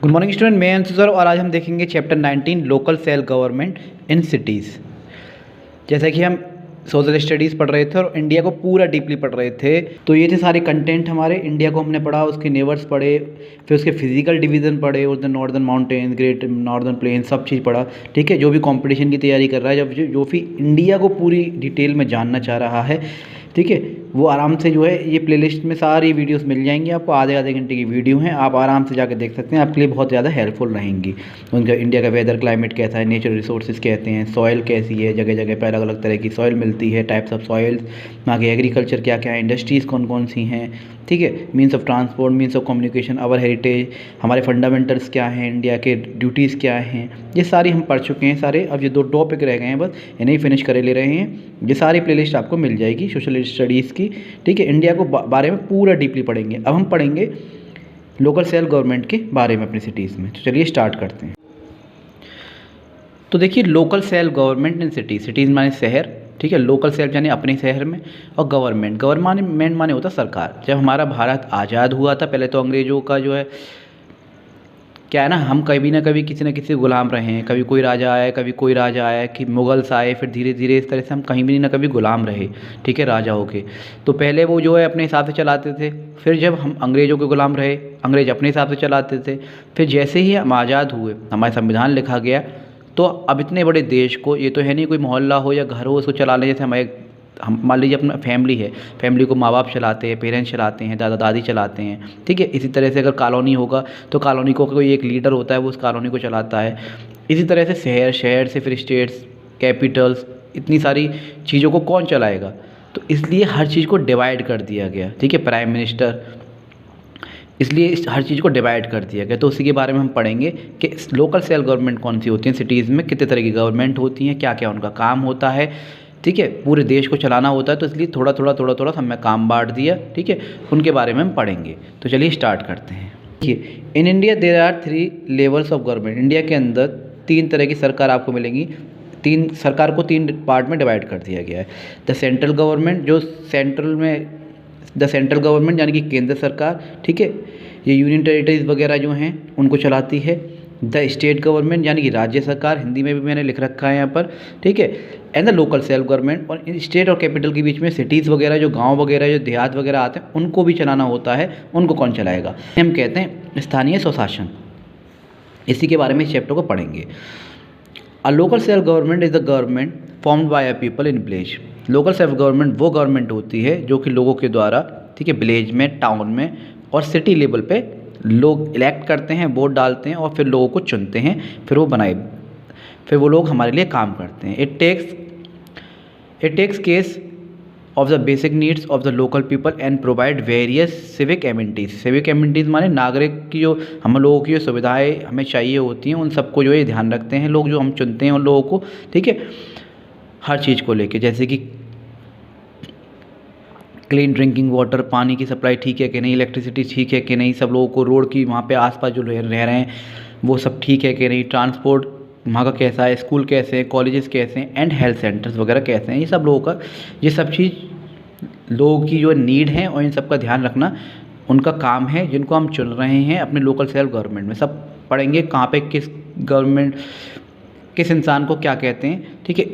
Good morning student, मैं Anshu sir और आज हम देखेंगे chapter 19 local self government in cities. जैसा कि हम सोशल स्टडीज़ पढ़ रहे थे और इंडिया को पूरा डीपली पढ़ रहे थे, तो ये थे सारे कंटेंट हमारे। इंडिया को हमने पढ़ा, उसके नेबर्स पढ़े, फिर उसके फिजिकल डिवीज़न पढ़े, उसने northern mountain, great northern plain, सब चीज़ पढ़ा। ठीक है, जो भी कंपटीशन की तैयारी कर रहा है, जब जो भी इंडिया को पूरी डिटेल में जानना चाह रहा है, ठीक है, वो आराम से जो है ये प्लेलिस्ट में सारी वीडियोस मिल जाएंगी आपको। आधे घंटे की वीडियो हैं, आप आराम से जाकर देख सकते हैं, आपके लिए बहुत ज़्यादा हेल्पफुल रहेंगी। उनका इंडिया का वेदर क्लाइमेट कैसा है, नेचुरल रिसोर्सेज कहते हैं, सॉइल कैसी है, जगह जगह पर अलग अलग तरह की सॉइल मिलती है, टाइप्स ऑफ सॉइल्स, वहाँ की एग्रीकल्चर क्या क्या है, इंडस्ट्रीज़ कौन कौन सी हैं, ठीक है, means of transport, means of communication, our heritage, हमारे फंडामेंटल्स क्या हैं, इंडिया के ड्यूटीज़ क्या हैं, ये सारी हम पढ़ चुके हैं सारे। अब ये 2 टॉपिक रह गए हैं, बस इन्हें फिनिश करे ले रहे हैं। ये सारी प्लेलिस्ट आपको मिल जाएगी सोशल स्टडीज़ की। ठीक है, इंडिया को बारे में पूरा डीपली पढ़ेंगे। अब हम पढ़ेंगे लोकल सेल्फ गवर्नमेंट के बारे में अपनी सिटीज़ में। तो चलिए स्टार्ट करते हैं। तो देखिए, local self government in cities, cities माने शहर, ठीक है, लोकल सेल्फ यानी अपने शहर में, और गवर्नमेंट माने होता सरकार। जब हमारा भारत आज़ाद हुआ था, पहले तो अंग्रेज़ों का जो है क्या है ना, हम कभी ना कभी किसी न किसी गुलाम रहे हैं। कभी कोई राजा आया, कभी कोई राजा आया, कि मुगल्स आए, फिर धीरे धीरे इस तरह से हम कहीं भी ना कभी गुलाम रहे, ठीक है, राजाओं के। तो पहले वो जो है अपने हिसाब से चलाते थे, फिर जब हम अंग्रेज़ों के गुलाम रहे, अंग्रेज़ अपने हिसाब से चलाते थे, फिर जैसे ही हम आज़ाद हुए, हमारा संविधान लिखा गया, तो अब इतने बड़े देश को, ये तो है नहीं कोई मोहल्ला हो या घर हो उसको चला लें। जैसे हम मान लीजिए अपना फैमिली है, फैमिली को माँ बाप चलाते हैं, पेरेंट्स चलाते हैं, दादा दादी चलाते हैं, ठीक है। इसी तरह से अगर कॉलोनी होगा तो कॉलोनी को कोई एक लीडर होता है, वो उस कॉलोनी को चलाता है। इसी तरह से शहर से फिर स्टेट्स, कैपिटल्स, इतनी सारी चीज़ों को कौन चलाएगा, तो इसलिए हर चीज़ को डिवाइड कर दिया गया, ठीक है, प्राइम मिनिस्टर, इसलिए हर चीज़ को डिवाइड कर दिया गया। तो उसी के बारे में हम पढ़ेंगे कि लोकल सेल्फ गवर्नमेंट कौन सी होती है सिटीज़ में, कितने तरह की गवर्नमेंट होती हैं, क्या क्या उनका काम होता है, ठीक है, पूरे देश को चलाना होता है। तो इसलिए थोड़ा थोड़ा हमने काम बांट दिया, ठीक है, उनके बारे में हम पढ़ेंगे। तो चलिए स्टार्ट करते हैं। देखिए, in India there are 3 levels of government. India के अंदर 3 तरह की सरकार आपको मिलेंगी। सरकार को 3 पार्ट में डिवाइड कर दिया गया है। द सेंट्रल गवर्नमेंट, जो सेंट्रल में, द सेंट्रल गवर्नमेंट यानी कि केंद्र सरकार, ठीक है, ये यूनियन टेरिटरीज वगैरह जो हैं उनको चलाती है। द स्टेट गवर्नमेंट यानी कि राज्य सरकार, हिंदी में भी मैंने लिख रखा है यहाँ पर, ठीक है, and the local self government. और स्टेट और कैपिटल के बीच में सिटीज़ वगैरह, जो गांव वगैरह, जो देहात वगैरह आते हैं, उनको भी चलाना होता है। उनको कौन चलाएगा, हम कहते हैं स्थानीय स्वशासन। इसी के बारे में इस चैप्टर को पढ़ेंगे। A local self government is the government formed by a people in village. Local self government वो गवर्नमेंट होती है जो कि लोगों के द्वारा, ठीक है, विलेज में, टाउन में और सिटी लेवल पे लोग इलेक्ट करते हैं, वोट डालते हैं और फिर लोगों को चुनते हैं, फिर वो लोग हमारे लिए काम करते हैं। It takes care of the basic needs of the local people and provide various civic amenities. Civic amenities माने नागरिक की जो, हम लोगों की जो सुविधाएं हमें चाहिए होती हैं, उन सबको जो है ध्यान रखते हैं लोग, जो हम चुनते हैं उन लोगों को, ठीक है, हर चीज़ को लेके। जैसे कि क्लीन ड्रिंकिंग वाटर, पानी की सप्लाई ठीक है कि नहीं, इलेक्ट्रिसिटी ठीक है कि नहीं, सब लोगों को रोड की वहाँ पे आसपास जो रह रहे हैं वो सब ठीक है कि नहीं, ट्रांसपोर्ट वहाँ का कैसा है, स्कूल कैसे हैं, कॉलेजेस कैसे हैं, एंड हेल्थ सेंटर्स वगैरह कैसे हैं, ये सब लोगों का, ये सब चीज़ लोगों की जो नीड है और इन सब का ध्यान रखना उनका काम है, जिनको हम चुन रहे हैं अपने लोकल सेल्फ गवर्नमेंट में। सब पढ़ेंगे कहाँ पे किस इंसान को क्या कहते हैं, ठीक है।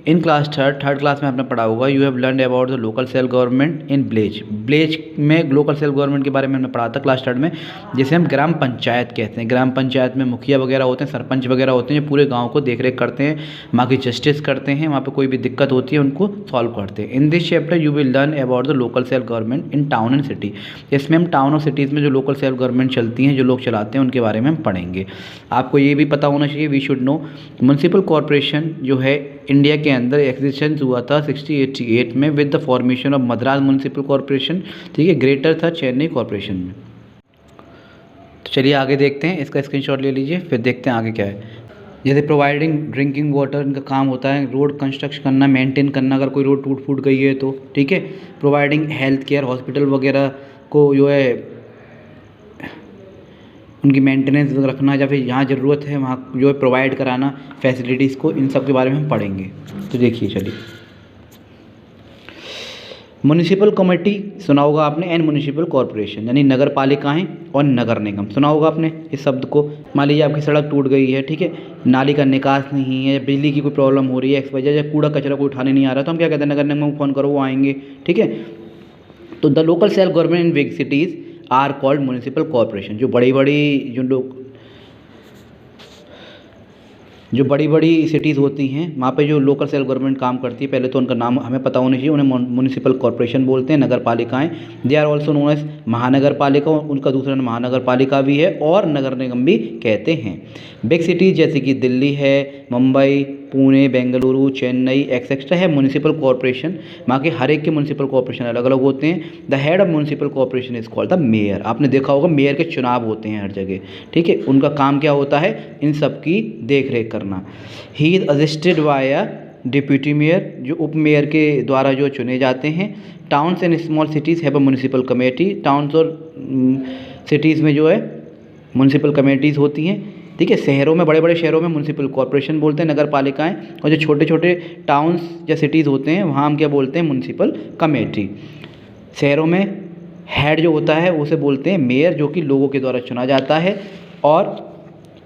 इन क्लास थर्ड क्लास में आपने पढ़ा होगा, you have learn about the local self government in village में लोकल सेल्फ गवर्नमेंट के बारे में हमने पढ़ा था क्लास 3 में, जिसे हम ग्राम पंचायत कहते हैं। ग्राम पंचायत में मुखिया वगैरह होते हैं, सरपंच वगैरह होते हैं, जो पूरे गांव को देख रेख करते हैं, वहाँ की जस्टिस करते हैं, वहाँ पे कोई भी दिक्कत होती है उनको सॉल्व करते हैं। In this chapter you will learn about the local self government in town and city. इसमें हम टाउन और सिटीज़ में जो लोकल सेल्फ गवर्नमेंट चलती हैं, जो लोग चलाते हैं, उनके बारे में हम पढ़ेंगे। आपको ये भी पता होना चाहिए, we should know, municipal corporation जो है इंडिया के अंदर एग्जिस्टेंस हुआ था 1688 में with the formation of Madras municipal corporation, ठीक है, ग्रेटर था चेन्नई कॉरपोरेशन में। तो चलिए आगे देखते हैं, इसका स्क्रीनशॉट ले लीजिए, फिर देखते हैं आगे क्या है। जैसे प्रोवाइडिंग ड्रिंकिंग वाटर, इनका काम होता है रोड कंस्ट्रक्शन करना, मेंटेन करना, अगर कोई रोड टूट फूट गई है तो, ठीक है। प्रोवाइडिंग हेल्थ केयर, हॉस्पिटल वगैरह को जो है उनकी मेंटेनेंस रखना, या फिर जहाँ ज़रूरत है वहाँ जो है प्रोवाइड कराना फैसिलिटीज़ को, इन सब के बारे में हम पढ़ेंगे। तो देखिए चलिए, म्युनिसिपल कमेटी सुना होगा आपने, एंड म्युनिसिपल कॉरपोरेशन यानी नगर पालिकाएँ और नगर निगम सुना होगा आपने इस शब्द को। मान लीजिए आपकी सड़क टूट गई है, ठीक है, नाली का निकास नहीं है, बिजली की कोई प्रॉब्लम हो रही है, एक्स वजह, या कूड़ा कचरा कोई उठाने नहीं आ रहा, तो हम क्या कहते हैं, नगर निगम को फ़ोन करो, वो आएंगे, ठीक है। तो the local self government in big cities are called municipal corporation. जो बड़ी बड़ी सिटीज़ होती हैं वहाँ पे जो लोकल सेल्फ गवर्नमेंट काम करती है, पहले तो उनका नाम हमें पता होना चाहिए, उन्हें म्युनिसिपल कॉरपोरेशन बोलते हैं, नगर पालिकाएँ। They are also known as mahanagar palika, उनका दूसरा नाम महानगर पालिका भी है और नगर निगम भी कहते हैं। बिग सिटीज़ जैसे कि दिल्ली है, मुंबई, पुणे, बेंगलुरु, चेन्नई एक्सेट्रा है म्युनिसिपल कॉरपोरेशन। वहाँ के हर एक के म्युनिसिपल कॉरपोरेशन अलग अलग होते हैं। The head of municipal corporation is called the mayor. आपने देखा होगा मेयर के चुनाव होते हैं हर जगह, ठीक है। उनका काम क्या होता है, इन सब की देख रेख करना। He is assisted by a deputy mayor, जो उप मेयर के द्वारा जो चुने जाते हैं। Towns and small cities have a municipal committee. Towns और सिटीज़ में जो है म्युनिसिपल कमेटीज़ होती हैं, ठीक है। शहरों में, बड़े बड़े शहरों में म्युनिसिपल कॉरपोरेशन बोलते हैं, नगर पालिकाएँ, और जो छोटे छोटे टाउन्स या सिटीज़ होते हैं वहाँ हम क्या बोलते हैं, म्युनिसिपल कमेटी। शहरों में हेड जो होता है उसे बोलते हैं मेयर, जो कि लोगों के द्वारा चुना जाता है। और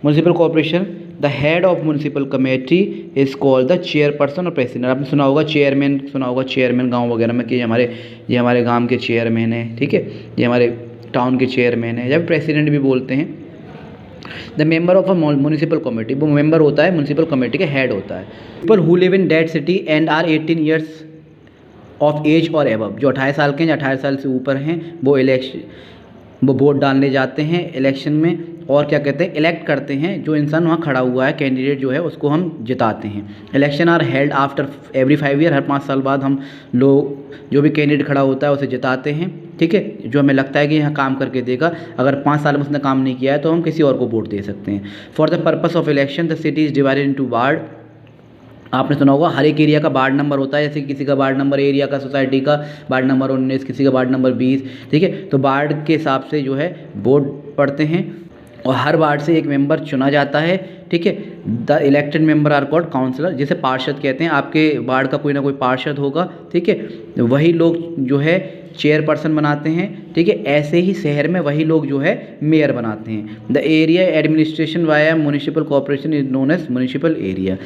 municipal corporation, the head of municipal committee is called the chairperson और प्रेसिडेंट। आपने सुना होगा चेयरमैन, सुना होगा चेयरमैन गाँव वगैरह में कि ये हमारे गाँव के चेयरमैन है, ठीक है, ये हमारे टाउन के चेयरमैन है, या प्रेसिडेंट भी बोलते हैं। The member of a municipal committee, वो मेंबर होता है म्युनिसिपल कमेटी के हेड होता है। People who live in that city and are 18 years of age और एबव, जो 28 साल के हैं या 18 साल से ऊपर हैं, वो वोट डालने जाते हैं इलेक्शन में, और क्या कहते हैं, इलेक्ट करते हैं। जो इंसान वहाँ खड़ा हुआ है, कैंडिडेट जो है, उसको हम जिताते हैं। Election are held after every 5 year, हर 5 साल बाद हम लोग जो भी कैंडिडेट खड़ा होता है उसे जिताते हैं, ठीक है। जो हमें लगता है कि यहाँ काम करके देगा, अगर 5 साल में उसने काम नहीं किया है तो हम किसी और को वोट दे सकते हैं। For the purpose of election the city is divided into ward. आपने सुना होगा हर एक एरिया का वार्ड नंबर होता है, जैसे किसी का वार्ड नंबर, एरिया का, सोसाइटी का वार्ड नंबर 19, किसी का वार्ड नंबर 20, ठीक है। तो वार्ड के हिसाब से जो है वोट पड़ते हैं और हर वार्ड से एक मेंबर चुना जाता है, ठीक है। The elected member are called councillor, जिसे पार्षद कहते हैं। आपके वार्ड का कोई ना कोई पार्षद होगा, ठीक है। वही लोग जो है चेयरपर्सन बनाते हैं, ठीक है। ऐसे ही शहर में वही लोग जो है मेयर बनाते हैं। The area administration via municipal corporation is known as municipal area.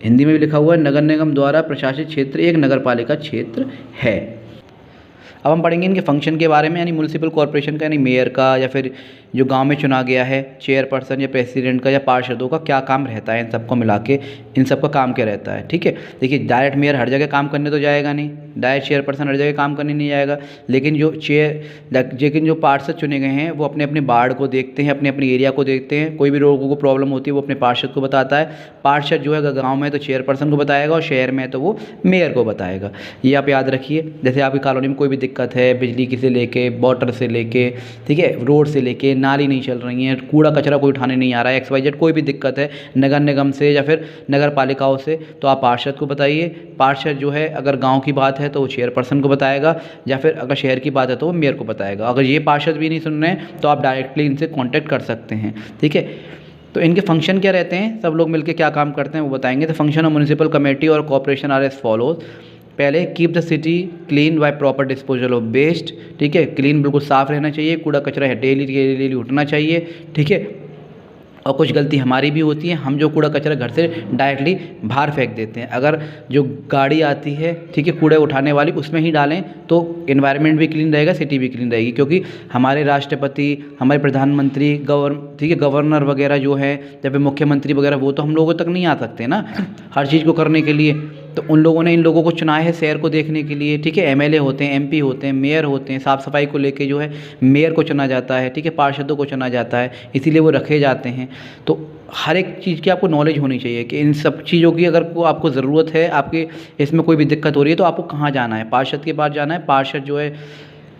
Hindi में भी लिखा हुआ है, नगर निगम द्वारा प्रशासित क्षेत्र एक नगर पालिका क्षेत्र है। अब हम पढ़ेंगे इनके फंक्शन के बारे में, यानी म्युनिसिपल कॉरपोरेशन का, यानी मेयर का, या फिर जो गांव में चुना गया है चेयरपर्सन या प्रेसिडेंट का या पार्षदों का क्या काम रहता है, इन सबको मिला के इन सबका काम क्या रहता है, ठीक है। देखिए, डायरेक्ट मेयर हर जगह काम करने तो जाएगा नहीं, डायरेक्ट चेयरपर्सन हर जगह काम करने नहीं जाएगा, लेकिन जो पार्षद चुने गए हैं वो अपने अपने वार्ड को देखते हैं, अपने अपने एरिया को देखते हैं। कोई भी लोगों को प्रॉब्लम होती है वो अपने पार्षद को बताता है। पार्षद जो है अगर गाँव में तो चेयरपर्सन को बताएगा और शहर में तो वो मेयर को बताएगा। ये आप याद रखिए। जैसे आपकी कॉलोनी में कोई भी दिक्कत है, बिजली की से लेके, वाटर से लेके, ठीक है, रोड से लेके, नाली नहीं चल रही है, कूड़ा कचरा कोई उठाने नहीं आ रहा है, XYZ कोई भी दिक्कत है नगर निगम से या फिर नगर पालिकाओं से, तो आप पार्षद को बताइए। पार्षद जो है अगर गांव की बात है तो वो चेयरपर्सन को बताएगा, या फिर अगर शहर की बात है तो वो मेयर को बताएगा। अगर ये पार्षद भी नहीं सुन रहे हैं तो आप डायरेक्टली इनसे कॉन्टैक्ट कर सकते हैं, ठीक है। तो इनके फंक्शन क्या रहते हैं, सब लोग मिलकर क्या काम करते हैं वो बताएंगे। तो फंक्शन ऑफ म्युनिसिपल कमेटी और कॉर्पोरेशन आर एज फॉलोज। पहले, keep the city clean by proper disposal of waste, ठीक है। क्लीन बिल्कुल साफ़ रहना चाहिए, कूड़ा कचरा है डेली उठना चाहिए, ठीक है। और कुछ गलती हमारी भी होती है, हम जो कूड़ा कचरा घर से डायरेक्टली बाहर फेंक देते हैं। अगर जो गाड़ी आती है, ठीक है, कूड़े उठाने वाली, उसमें ही डालें तो एनवायरनमेंट भी क्लीन रहेगा, सिटी भी क्लीन रहेगी। क्योंकि हमारे राष्ट्रपति, हमारे प्रधानमंत्री, ठीक है, गवर्नर वगैरह जो है, या फिर मुख्यमंत्री वगैरह, वो तो हम लोगों तक नहीं आ सकते ना हर चीज़ को करने के लिए। तो उन लोगों ने इन लोगों को चुना है शहर को देखने के लिए, ठीक है। MLA होते हैं, MP होते हैं, मेयर होते हैं। साफ़ सफाई को लेके जो है मेयर को चुना जाता है, ठीक है, पार्षदों को चुना जाता है, इसीलिए वो रखे जाते हैं। तो हर एक चीज़ की आपको नॉलेज होनी चाहिए कि इन सब चीज़ों की अगर आपको ज़रूरत है, आपके इसमें कोई भी दिक्कत हो रही है तो आपको कहाँ जाना है, पार्षद के पास जाना है। पार्षद जो है,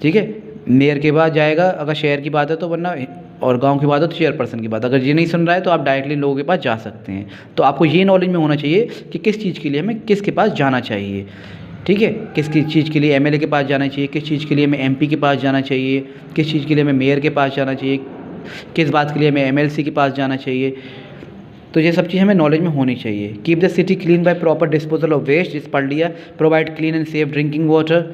ठीक है, मेयर के पास जाएगा अगर शहर की बात है तो, वरना और गांव की बात है तो चेयरपर्सन की बात। अगर ये नहीं सुन रहा है तो आप डायरेक्टली लोगों के पास जा सकते हैं। तो आपको ये नॉलेज में होना चाहिए कि किस चीज़ के लिए हमें किसके पास जाना चाहिए, ठीक है। किस चीज़ के लिए MLA के पास जाना चाहिए, किस चीज़ के लिए हमें MP के पास जाना चाहिए, किस चीज़ के लिए हमें मेयर के पास जाना चाहिए, किस बात के लिए हमें MLC के पास जाना चाहिए। तो ये सब चीज़ हमें नॉलेज में होनी चाहिए। Keep the city clean by proper disposal of waste, जिस पढ़ लिया। Provide clean and safe drinking water,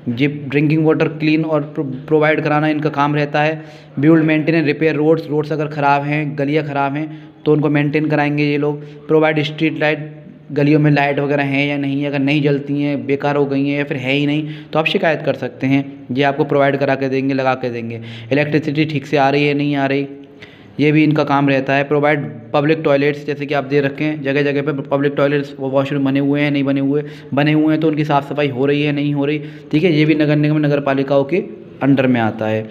ये ड्रिंकिंग वाटर क्लीन और प्रोवाइड कराना इनका काम रहता है। Build maintain and repair roads अगर ख़राब हैं, गलियाँ ख़राब हैं तो उनको मेंटेन कराएंगे ये लोग। प्रोवाइड स्ट्रीट लाइट, गलियों में लाइट वगैरह हैं या नहीं, अगर नहीं जलती हैं, बेकार हो गई हैं या फिर है ही नहीं तो आप शिकायत कर सकते हैं, ये आपको प्रोवाइड करा के देंगे, लगा के देंगे। इलेक्ट्रिसिटी ठीक से आ रही है नहीं आ रही, ये भी इनका काम रहता है। प्रोवाइड पब्लिक टॉयलेट्स, जैसे कि आप दे रखे हैं जगह जगह पे पब्लिक टॉयलेट्स, वॉशरूम बने हुए हैं नहीं बने हुए हैं तो उनकी साफ़ सफाई हो रही है नहीं हो रही, ठीक है, ये भी नगर निगम नगर पालिकाओं के अंडर में आता है।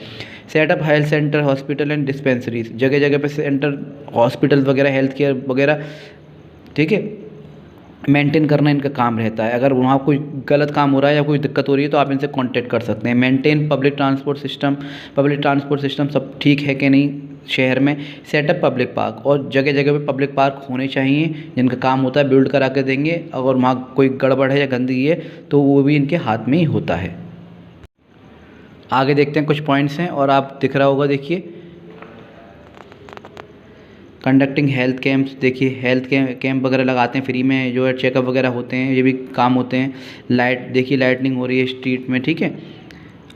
Setup health centre, hospital and dispensaries, जगह जगह पे सेंटर, हॉस्पिटल वगैरह, हेल्थ केयर वगैरह, ठीक है, मेंटेन करना इनका काम रहता है। अगर वहाँ कोई गलत काम हो रहा है या कोई दिक्कत हो रही है तो आप इनसे कांटेक्ट कर सकते हैं। मेंटेन पब्लिक ट्रांसपोर्ट सिस्टम सब ठीक है कि नहीं शहर में। सेटअप पब्लिक पार्क, और जगह जगह पे पब्लिक पार्क होने चाहिए जिनका काम होता है बिल्ड करा के देंगे। अगर वहाँ कोई गड़बड़ है या गंदगी है तो वो भी इनके हाथ में ही होता है। आगे देखते हैं कुछ पॉइंट्स हैं और आप दिख रहा होगा, देखिए कंडक्टिंग हेल्थ कैंप्स, देखिए हेल्थ कैंप वगैरह लगाते हैं फ्री में, जो है चेकअप वगैरह होते हैं, ये भी काम होते हैं। लाइट, देखिए लाइटनिंग हो रही है स्ट्रीट में, ठीक है।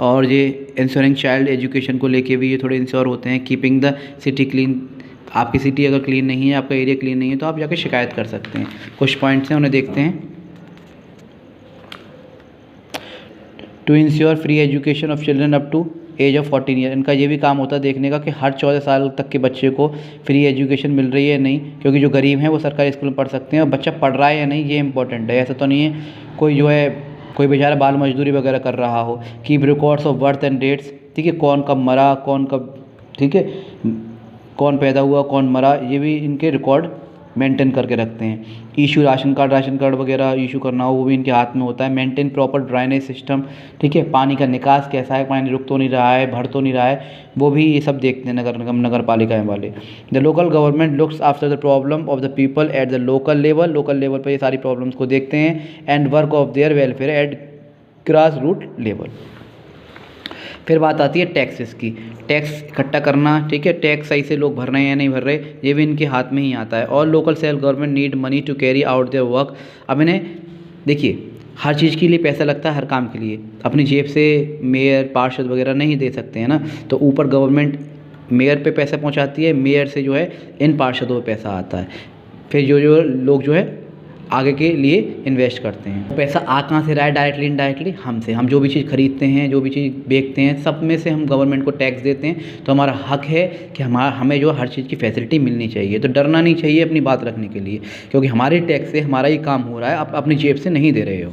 और ये इंश्योरिंग चाइल्ड एजुकेशन को लेके भी ये थोड़े इंश्योर होते हैं। कीपिंग द सिटी क्लीन, आपकी सिटी अगर क्लीन नहीं है, आपका एरिया क्लीन नहीं है तो आप जाके शिकायत कर सकते हैं। कुछ पॉइंट्स हैं उन्हें देखते हैं। To ensure free education of children up to age of 14 year, इनका ये भी काम होता है देखने का कि हर 14 साल तक के बच्चे को फ्री एजुकेशन मिल रही है नहीं, क्योंकि जो गरीब हैं वो सरकारी स्कूल में पढ़ सकते हैं और बच्चा पढ़ रहा है या नहीं ये इंपॉर्टेंट है। ऐसा तो नहीं है कोई जो है कोई बेचारा बाल मजदूरी वगैरह कर रहा हो। Keep records of birth and dates, ठीक है, कौन कब मरा, कौन कब, ठीक है, कौन पैदा हुआ कौन मरा, ये भी इनके रिकॉर्ड मेंटेन करके रखते हैं। इशू राशन कार्ड वगैरह इशू करना हो वो भी इनके हाथ में होता है। मेंटेन प्रॉपर ड्राइनेज सिस्टम, ठीक है, पानी का निकास कैसा है, पानी रुक तो नहीं रहा है, भर तो नहीं रहा है, वो भी ये सब देखते हैं नगर निगम नगर पालिकाएँ वाले। The local government looks after the problem of the people at the local level पर ये सारी प्रॉब्लम्स को देखते हैं। And work of their welfare at grass root level. फिर बात आती है टैक्सेस की, टैक्स इकट्ठा करना, ठीक है, टैक्स सही से लोग भर रहे हैं या नहीं भर रहे, ये भी इनके हाथ में ही आता है। और local self government need money to carry out their work. अब इन्हें देखिए हर चीज़ के लिए पैसा लगता है, हर काम के लिए, अपनी जेब से मेयर पार्षद वगैरह नहीं दे सकते हैं ना, तो ऊपर गवर्नमेंट मेयर पे पैसा पहुंचाती है, मेयर से जो है इन पार्षदों पे पैसा आता है, फिर जो लोग जो है आगे के लिए इन्वेस्ट करते हैं। पैसा आ कहाँ से रहा है, डायरेक्टली इनडायरेक्टली हमसे। हम जो भी चीज़ खरीदते हैं, जो भी चीज़ बेचते हैं, सब में से हम गवर्नमेंट को टैक्स देते हैं, तो हमारा हक है कि हमें जो हर चीज़ की फैसिलिटी मिलनी चाहिए। तो डरना नहीं चाहिए अपनी बात रखने के लिए, क्योंकि हमारे टैक्स से हमारा ही काम हो रहा है, आप अपनी जेब से नहीं दे रहे हो।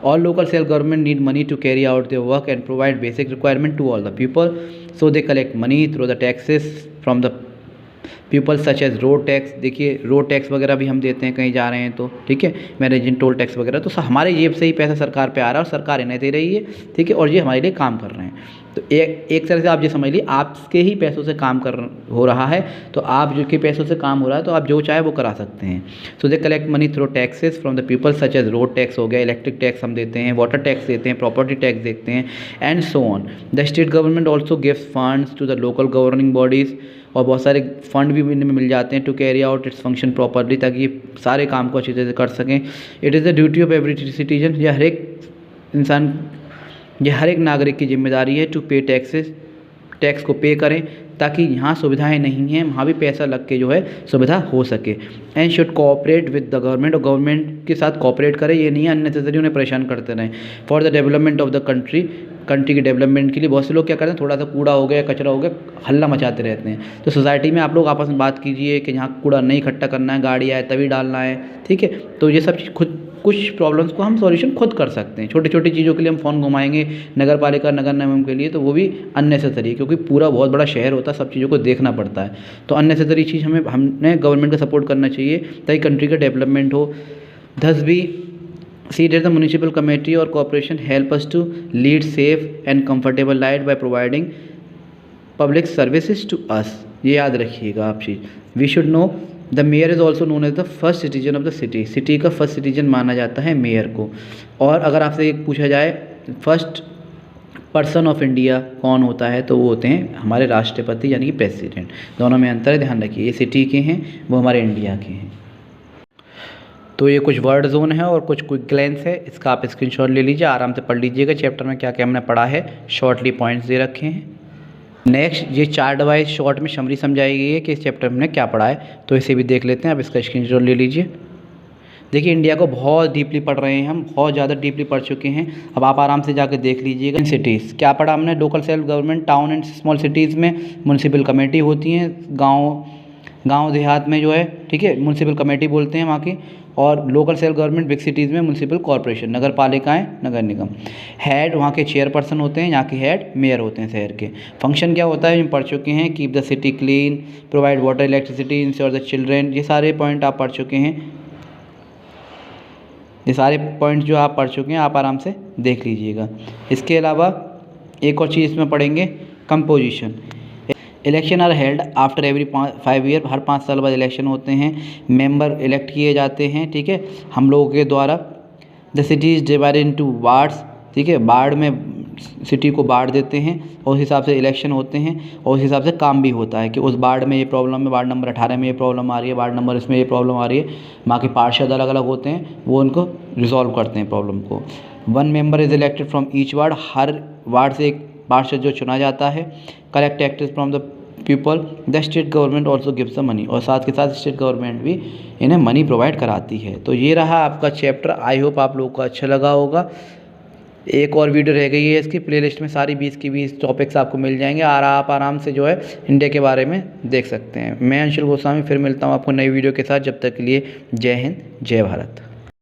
All local self government need money to carry out their work and provide basic requirement to all the people. So they collect money through the taxes from the people such as road tax, देखिए road tax वगैरह भी हम देते हैं कहीं जा रहे हैं तो, ठीक है, मैनेजिंग टोल टैक्स वगैरह, तो हमारे जेब से ही पैसा सरकार पे आ रहा है और सरकार इन्हें दे रही है, ठीक है, और ये हमारे लिए काम कर रहे हैं। तो एक तरह से आप ये समझ लीजिए आपके ही पैसों से काम हो रहा है, तो आप जो के पैसों से काम हो रहा है तो आप जो चाहे वो करा सकते हैं। So they collect money through taxes from the people such as road tax हो गया, इलेक्ट्रिक टैक्स हम देते हैं, वाटर टैक्स देते हैं, प्रॉपर्टी टैक्स देते हैं, and so on. The state government also gives funds to the local governing bodies, और बहुत सारे फंड भी इनमें मिल जाते हैं to carry out its function properly, ताकि ये सारे काम को अच्छी तरह से कर सकें। It is the duty of every citizen, यह हर एक इंसान, यह हर एक नागरिक की जिम्मेदारी है टू पे टैक्सेस, टैक्स को पे करें ताकि यहाँ सुविधाएं नहीं हैं वहाँ भी पैसा लग के जो है सुविधा हो सके। And should cooperate with the government, और गवर्नमेंट के साथ कोऑपरेट करें, ये नहीं अननेसेसरी उन्हें परेशान करते रहें। For the development of the country के डेवलपमेंट के लिए बहुत से लोग क्या करते हैं, थोड़ा सा कूड़ा हो गया, कचरा हो गया, हल्ला मचाते रहते हैं। तो सोसाइटी में आप लोग आपस में बात कीजिए कि यहाँ कूड़ा नहीं इकट्ठा करना है, गाड़ी आए तभी डालना है, ठीक है। तो ये सब चीज़ खुद, कुछ प्रॉब्लम्स को हम सॉल्यूशन खुद कर सकते हैं। छोटी छोटी चीज़ों के लिए हम फ़ोन घुमाएंगे नगर पालिका नगर निगम के लिए, तो वो भी अननेसेसरी है, क्योंकि पूरा बहुत बड़ा शहर होता है, सब चीज़ों को देखना पड़ता है। तो अननेसेसरी चीज़ हमने गवर्नमेंट का सपोर्ट करना चाहिए ताकि कंट्री का डेवलपमेंट हो। Thus we see that the municipal committee और corporation help us to lead safe and comfortable life by providing public services to us. ये याद रखिएगा आप चीज़। We should know the mayor is also known as the first citizen of the city, city का first citizen माना जाता है mayor को। और अगर आपसे एक पूछा जाए फर्स्ट पर्सन ऑफ इंडिया कौन होता है, तो वो होते हैं हमारे राष्ट्रपति यानी कि प्रेसिडेंट। दोनों में अंतर है, ध्यान रखिए, ये सिटी के हैं, वो हमारे इंडिया के हैं। तो ये कुछ वर्ड जोन है और कुछ क्विक ग्लैंस है, इसका आप स्क्रीनशॉट ले लीजिए, आराम से पढ़ लीजिएगा चैप्टर में क्या क्या हमने पढ़ा है, शॉर्टली पॉइंट्स दे रखे हैं। नेक्स्ट ये चार्ट वाइज शॉर्ट में समरी समझाई गई है कि इस चैप्टर में हमने क्या पढ़ा है, तो इसे भी देख लेते हैं। आप इसका स्क्रीनशॉट ले लीजिए। देखिए इंडिया को बहुत डीपली पढ़ रहे हैं हम, बहुत ज़्यादा डीपली पढ़ चुके हैं। अब आप आराम से जाकर देख लीजिएगा। इन सिटीज़ क्या पढ़ा हमने, local self government town and small cities में म्यूनसिपल कमेटी होती हैं, गांव देहात में जो है, ठीक है, म्यूनसिपल कमेटी बोलते हैं वहाँ की। और local self government big cities में म्यूनसिपल कॉर्पोरेशन, नगर पालिकाएँ, नगर निगम। हेड वहाँ के चेयरपर्सन होते हैं, यहाँ के हेड मेयर होते हैं शहर के। फंक्शन क्या होता है हम पढ़ चुके हैं, keep the city clean, provide water electricity, ensure the children, ये सारे पॉइंट आप पढ़ चुके हैं। ये सारे पॉइंट जो आप पढ़ चुके हैं आप आराम से देख लीजिएगा। इसके अलावा एक और चीज़ इसमें पढ़ेंगे, composition. Election are held after every 5 year, हर 5 साल बाद इलेक्शन होते हैं। मेंबर इलेक्ट किए जाते हैं, ठीक है, हम लोगों के द्वारा। The city is divided into wards, ठीक है, वार्ड में सिटी को बांट देते हैं और उस हिसाब से इलेक्शन होते हैं और उस हिसाब से काम भी होता है कि उस वार्ड में ये प्रॉब्लम है, वार्ड नंबर 18 में ये प्रॉब्लम आ रही है, वार्ड नंबर इसमें ये प्रॉब्लम आ रही है। वहाँ के पार्षद अलग अलग होते हैं, वो उनको रिजॉल्व करते हैं प्रॉब्लम को। 1 member is elected from each ward, her ward से एक पार्षद जो चुना जाता है। Collect taxes from the people, the state government also gives the money, और साथ के साथ स्टेट गवर्नमेंट भी इन्हें मनी प्रोवाइड कराती है। तो ये रहा आपका चैप्टर। आई होप आप लोगों को अच्छा लगा होगा। एक और वीडियो रह गई है इसकी प्लेलिस्ट में, सारी 20 की 20 टॉपिक्स आपको मिल जाएंगे और आप आराम से जो है इंडिया के बारे में देख सकते हैं। मैं अंशुल गोस्वामी फिर मिलता हूँ आपको नई वीडियो के साथ। जब तक के लिए जय हिंद, जय भारत।